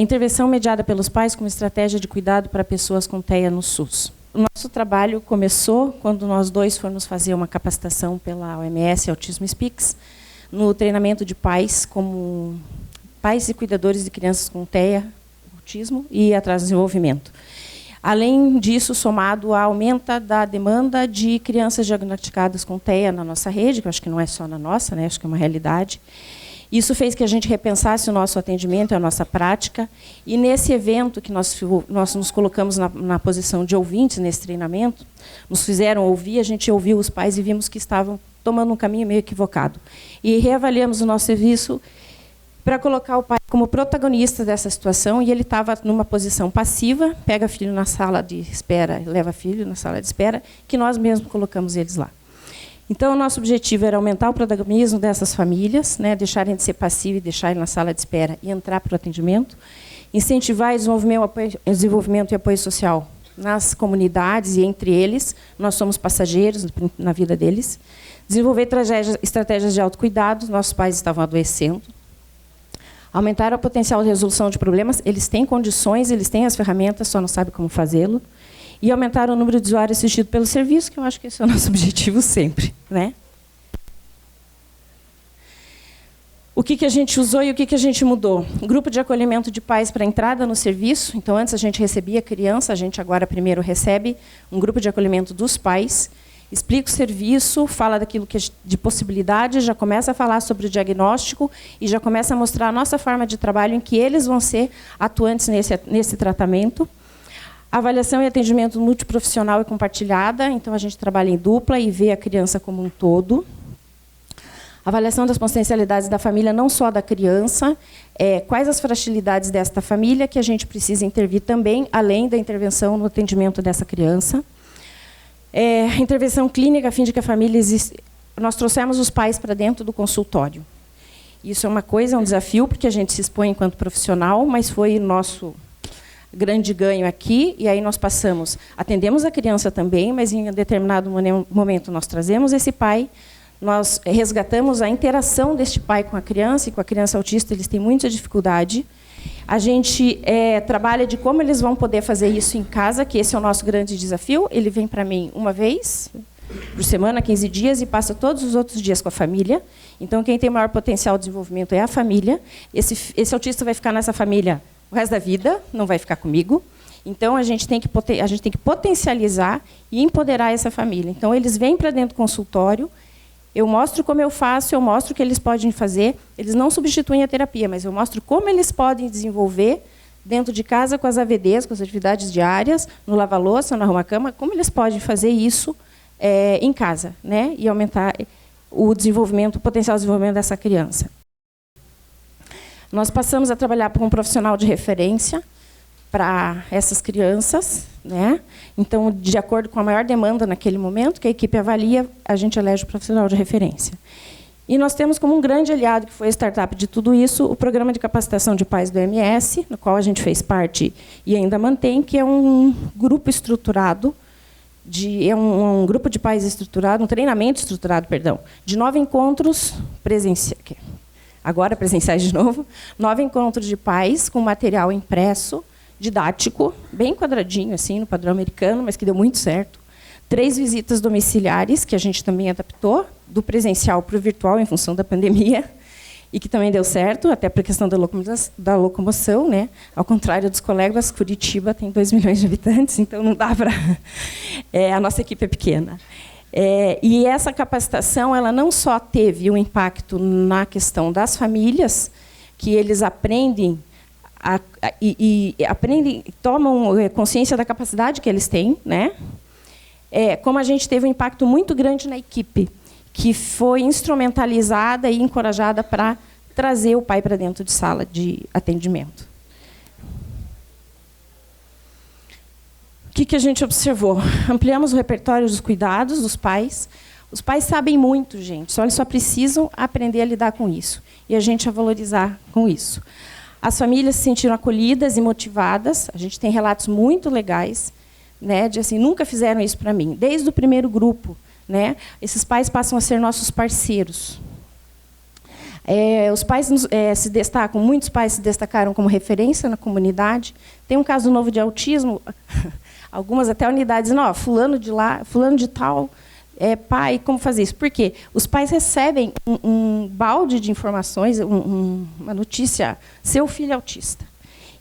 intervenção mediada pelos pais como estratégia de cuidado para pessoas com TEA no SUS. O nosso trabalho começou quando nós dois fomos fazer uma capacitação pela OMS Autismo Speaks, no treinamento de pais, como pais e cuidadores de crianças com TEA, autismo e atraso de desenvolvimento. Além disso, somado ao aumento da demanda de crianças diagnosticadas com TEA na nossa rede, que eu acho que não é só na nossa, né, acho que é uma realidade. Isso fez que a gente repensasse o nosso atendimento, a nossa prática. E nesse evento que nós nos colocamos na posição de ouvintes nesse treinamento, nos fizeram ouvir, a gente ouviu os pais e vimos que estavam tomando um caminho meio equivocado. E reavaliamos o nosso serviço para colocar o pai como protagonista dessa situação, e ele estava numa posição passiva, pega filho na sala de espera, leva filho na sala de espera, que nós mesmos colocamos eles lá. Então, o nosso objetivo era aumentar o protagonismo dessas famílias, né, deixarem de ser passivos e deixarem na sala de espera e entrar para o atendimento, incentivar o desenvolvimento e apoio social nas comunidades e entre eles, nós somos passageiros na vida deles, desenvolver estratégias de autocuidado, nossos pais estavam adoecendo, aumentar o potencial de resolução de problemas, eles têm condições, eles têm as ferramentas, só não sabem como fazê-lo, e aumentar o número de usuários assistidos pelo serviço, que eu acho que esse é o nosso objetivo sempre, né? O que a gente usou e o que a gente mudou? Grupo de acolhimento de pais para entrada no serviço. Então, antes a gente recebia criança, a gente agora primeiro recebe um grupo de acolhimento dos pais, explica o serviço, fala daquilo que de possibilidades, já começa a falar sobre o diagnóstico e já começa a mostrar a nossa forma de trabalho em que eles vão ser atuantes nesse tratamento. Avaliação e atendimento multiprofissional e compartilhada. Então, a gente trabalha em dupla e vê a criança como um todo. Avaliação das potencialidades da família, não só da criança. Quais as fragilidades desta família que a gente precisa intervir também, além da intervenção no atendimento dessa criança. Intervenção clínica, a fim de que a família existe. Nós trouxemos os pais para dentro do consultório. Isso é uma coisa, é um desafio, porque a gente se expõe enquanto profissional, mas foi nosso grande ganho aqui, e aí nós atendemos a criança também, mas em um determinado momento nós trazemos esse pai, nós resgatamos a interação deste pai com a criança, e com a criança autista eles têm muita dificuldade. A gente trabalha de como eles vão poder fazer isso em casa, que esse é o nosso grande desafio. Ele vem para mim uma vez por semana, 15 dias, e passa todos os outros dias com a família. Então, quem tem maior potencial de desenvolvimento é a família. Esse autista vai ficar nessa família o resto da vida, não vai ficar comigo. Então, a gente tem que potencializar e empoderar essa família. Então, eles vêm para dentro do consultório, eu mostro como eu faço, eu mostro o que eles podem fazer. Eles não substituem a terapia, mas eu mostro como eles podem desenvolver dentro de casa com as AVDs, com as atividades diárias, no lava-louça, no arruma-cama, como eles podem fazer isso em casa, né? E aumentar o potencial de desenvolvimento dessa criança. Nós passamos a trabalhar com um profissional de referência para essas crianças, né? Então, de acordo com a maior demanda naquele momento, que a equipe avalia, a gente elege o profissional de referência. E nós temos como um grande aliado, que foi a startup de tudo isso, o programa de capacitação de pais do MS, no qual a gente fez parte e ainda mantém, que é um grupo estruturado, um grupo de pais estruturado, um treinamento estruturado, perdão, de 9 encontros presenciais, agora presenciais de novo, 9 encontros de pais com material impresso, didático, bem quadradinho, assim, no padrão americano, mas que deu muito certo. 3 visitas domiciliares, que a gente também adaptou, do presencial para o virtual, em função da pandemia, e que também deu certo, até por questão da locomoção, né? Ao contrário dos colegas, Curitiba tem 2 milhões de habitantes, então não dá para... a nossa equipe é pequena. E essa capacitação, ela não só teve um impacto na questão das famílias, que eles aprendem tomam consciência da capacidade que eles têm, né? Como a gente teve um impacto muito grande na equipe, que foi instrumentalizada e encorajada para trazer o pai para dentro de sala de atendimento. O que a gente observou? Ampliamos o repertório dos cuidados dos pais. Os pais sabem muito, gente, eles só precisam aprender a lidar com isso. E a gente a valorizar com isso. As famílias se sentiram acolhidas e motivadas. A gente tem relatos muito legais, né, de assim, nunca fizeram isso para mim. Desde o primeiro grupo, né, esses pais passam a ser nossos parceiros. Os pais se destacam, muitos pais se destacaram como referência na comunidade. Tem um caso novo de autismo, algumas até unidades, não, fulano de lá, fulano de tal, pai, como fazer isso? Por quê? Os pais recebem um balde de informações, uma notícia, seu filho é autista.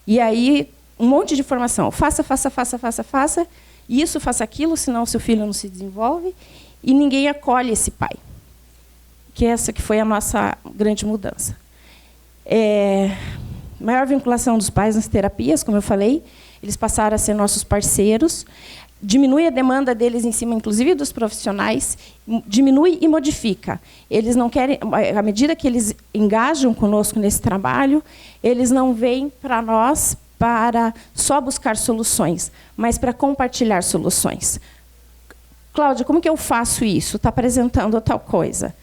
E aí, um monte de informação, faça, isso, faça aquilo, senão seu filho não se desenvolve, e ninguém acolhe esse pai. Que essa que foi a nossa grande mudança. Maior vinculação dos pais nas terapias, como eu falei, eles passaram a ser nossos parceiros, diminui a demanda deles em cima, inclusive, dos profissionais, diminui e modifica. Eles não querem, à medida que eles engajam conosco nesse trabalho, eles não vêm para nós para só buscar soluções, mas para compartilhar soluções. Cláudia, como que eu faço isso? Está apresentando tal coisa.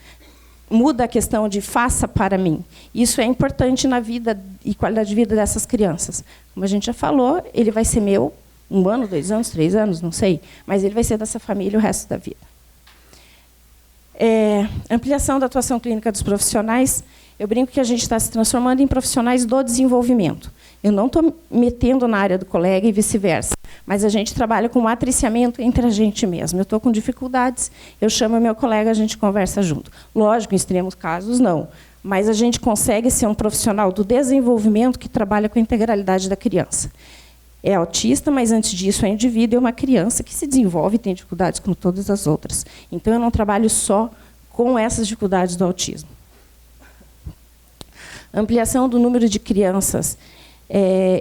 Muda a questão de faça para mim. Isso é importante na vida e qualidade de vida dessas crianças. Como a gente já falou, ele vai ser meu 1 ano, 2 anos, 3 anos, não sei, mas ele vai ser dessa família o resto da vida. Ampliação da atuação clínica dos profissionais. Eu brinco que a gente está se transformando em profissionais do desenvolvimento. Eu não estou metendo na área do colega e vice-versa, mas a gente trabalha com matriciamento entre a gente mesmo. Eu estou com dificuldades, eu chamo meu colega, a gente conversa junto. Lógico, em extremos casos, não. Mas a gente consegue ser um profissional do desenvolvimento que trabalha com a integralidade da criança. É autista, mas, antes disso, é indivíduo, é uma criança que se desenvolve e tem dificuldades como todas as outras. Então, eu não trabalho só com essas dificuldades do autismo. Ampliação do número de crianças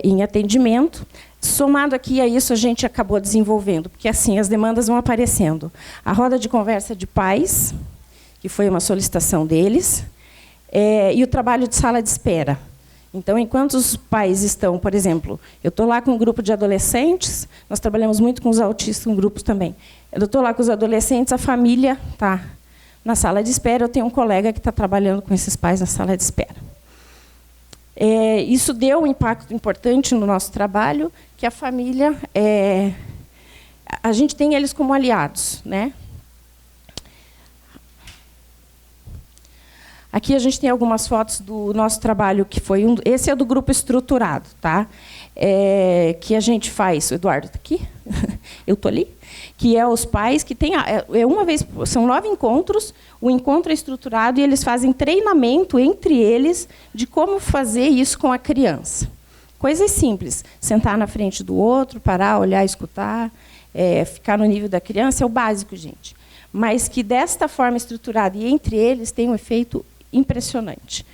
em atendimento. Somado aqui a isso, a gente acabou desenvolvendo, porque assim as demandas vão aparecendo. A roda de conversa de pais, que foi uma solicitação deles, e o trabalho de sala de espera. Então, enquanto os pais estão, por exemplo, eu estou lá com um grupo de adolescentes, nós trabalhamos muito com os autistas, com grupos também. Eu estou lá com os adolescentes, a família está na sala de espera, eu tenho um colega que está trabalhando com esses pais na sala de espera. Isso deu um impacto importante no nosso trabalho, que a família, a gente tem eles como aliados, né? Aqui a gente tem algumas fotos do nosso trabalho, que foi esse é do grupo estruturado, tá? Que a gente faz, o Eduardo está aqui, eu estou ali, que é os pais que tem uma vez, são 9 encontros, o encontro é estruturado e eles fazem treinamento entre eles de como fazer isso com a criança. Coisas simples, sentar na frente do outro, parar, olhar, escutar, ficar no nível da criança, é o básico, gente. Mas que desta forma estruturada e entre eles tem um efeito impressionante.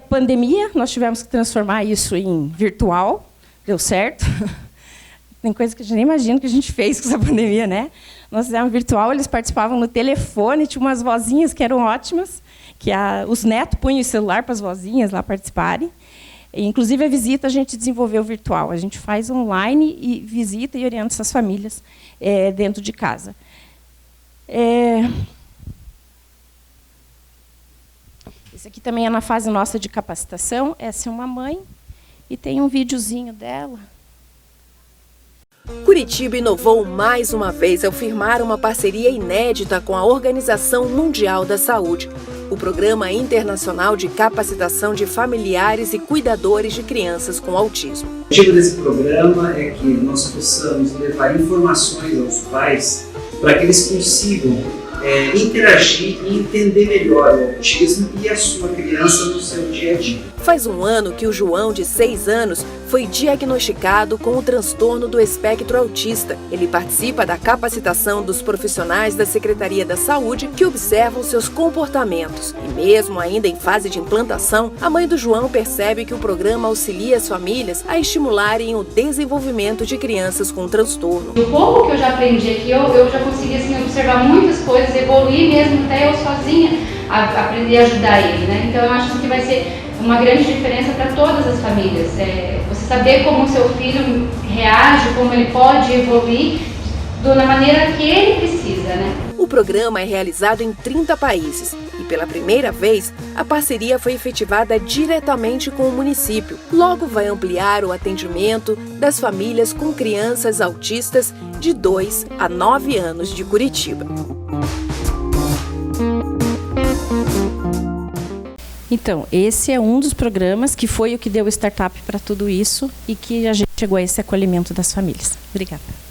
Pandemia, nós tivemos que transformar isso em virtual, deu certo. Tem coisa que a gente nem imagina que a gente fez com essa pandemia, né? Nós fizemos virtual, eles participavam no telefone, tinha umas vozinhas que eram ótimas, que os netos punham o celular para as vozinhas lá participarem. E, inclusive, a visita a gente desenvolveu virtual. A gente faz online e visita e orienta essas famílias dentro de casa. Esse aqui também é na fase nossa de capacitação. Essa é uma mãe e tem um videozinho dela. Curitiba inovou mais uma vez ao firmar uma parceria inédita com a Organização Mundial da Saúde, o Programa Internacional de Capacitação de Familiares e Cuidadores de Crianças com Autismo. O objetivo desse programa é que nós possamos levar informações aos pais para que eles consigam interagir e entender melhor o autismo e a sua criança no seu dia a dia. Faz um ano que o João, de 6 anos, foi diagnosticado com o transtorno do espectro autista. Ele participa da capacitação dos profissionais da Secretaria da Saúde que observam seus comportamentos. E mesmo ainda em fase de implantação, a mãe do João percebe que o programa auxilia as famílias a estimularem o desenvolvimento de crianças com transtorno. O pouco que eu já aprendi aqui, eu já consegui assim, observar muitas coisas, evoluir mesmo até eu sozinha aprender a ajudar ele, né? Então eu acho que vai ser uma grande diferença para todas as famílias. Você saber como o seu filho reage, como ele pode evoluir da maneira que ele precisa, né? O programa é realizado em 30 países e, pela primeira vez, a parceria foi efetivada diretamente com o município. Logo vai ampliar o atendimento das famílias com crianças autistas de 2 a 9 anos de Curitiba. Então, esse é um dos programas que foi o que deu startup para tudo isso e que a gente chegou a esse acolhimento das famílias. Obrigada.